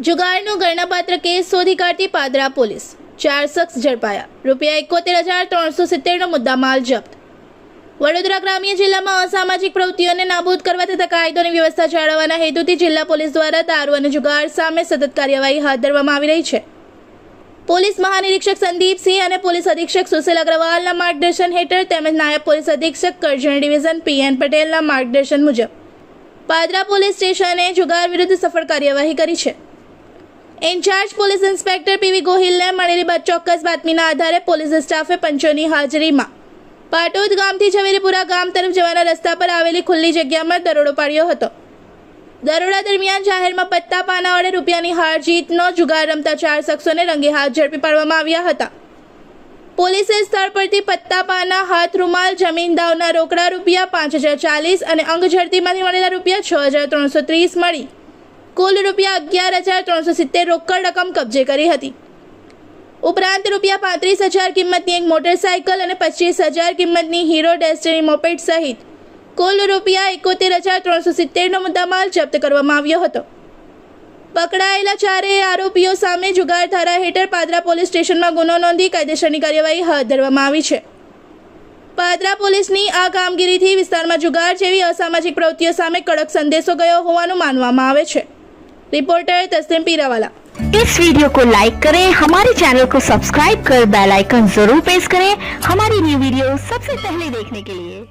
જુગારનો ગણનાપાત્ર case શોધી કાઢતી Padra police, 4 શખ્સ ઝડપાયા, ₹71,370નો મુદ્દામાલ જપ્ત। વડોદરા ગ્રામ્ય જિલ્લામાં અસામાજિક પ્રવૃત્તિઓને નાબૂદ કરવા તથા કાયદોની વ્યવસ્થા જાળવવાના હેતુથી જિલ્લા પોલીસ દ્વારા દારૂ અને જુગાર સામે સતત કાર્યવાહી હાથ ધરવામાં આવી રહી છે। પોલીસ મહાનિરીક્ષક સંદીપસિંહ અને પોલીસ અધિક્ષક સુશીલ અગ્રવાલના માર્ગદર્શન હેઠળ તેમજ નાયબ પોલીસ અધિક્ષક કરજણ ડિવિઝન PN પટેલના માર્ગદર્શન મુજબ પાદરા પોલીસ સ્ટેશને જુગાર વિરુદ્ધ સફળ કાર્યવાહી કરી છે। ઇન્ચાર્જ પોલીસ ઇન્સ્પેક્ટર PV ગોહિલને મળેલી ચોક્કસ બાતમીના આધારે પોલીસ સ્ટાફે પંચોની હાજરીમાં પાટોદ ગામથી ઝવેરીપુરા ગામ તરફ જવાના રસ્તા પર આવેલી ખુલ્લી જગ્યામાં દરોડો પાડ્યો હતો। દરોડા દરમિયાન જાહેરમાં પત્તા પાના વડે રૂપિયાની હાર જીતનો જુગાર રમતા 4 શખ્સોને રંગે હાથ ઝડપી પાડવામાં આવ્યા હતા। પોલીસે સ્થળ પરથી પત્તા પાના, હાથ રૂમાલ, જમીન દાવના રોકડા ₹5,040 અને અંગ ઝડતીમાંથી મળેલા ₹6,330 મળી કુલ ₹11,370 રોકડ રકમ કબજે કરી હતી। ઉપરાંત ₹35,000 કિંમતની એક મોટરસાયકલ અને 25,000 કિંમતની હીરો ડેસ્ટિની મોપેડ સહિત કુલ ₹71,370નો મુદ્દામાલ જપ્ત કરવામાં આવ્યો હતો। પકડાયેલા 4 આરોપીઓ સામે જુગાર ધારા હેઠળ પાદરા પોલીસ સ્ટેશનમાં ગુનો નોંધી કાયદેસરની કાર્યવાહી હાથ ધરવામાં આવી છે। પાદરા પોલીસની આ કામગીરીથી વિસ્તારમાં જુગાર જેવી અસામાજિક પ્રવૃત્તિઓ સામે કડક સંદેશો ગયો હોવાનું માનવામાં આવે છે। रिपोर्टर तस्लीम पीरावाला। इस वीडियो को लाइक करें, हमारे चैनल को सब्सक्राइब कर बेल आइकन जरूर प्रेस करें हमारी न्यू वीडियो सबसे पहले देखने के लिए।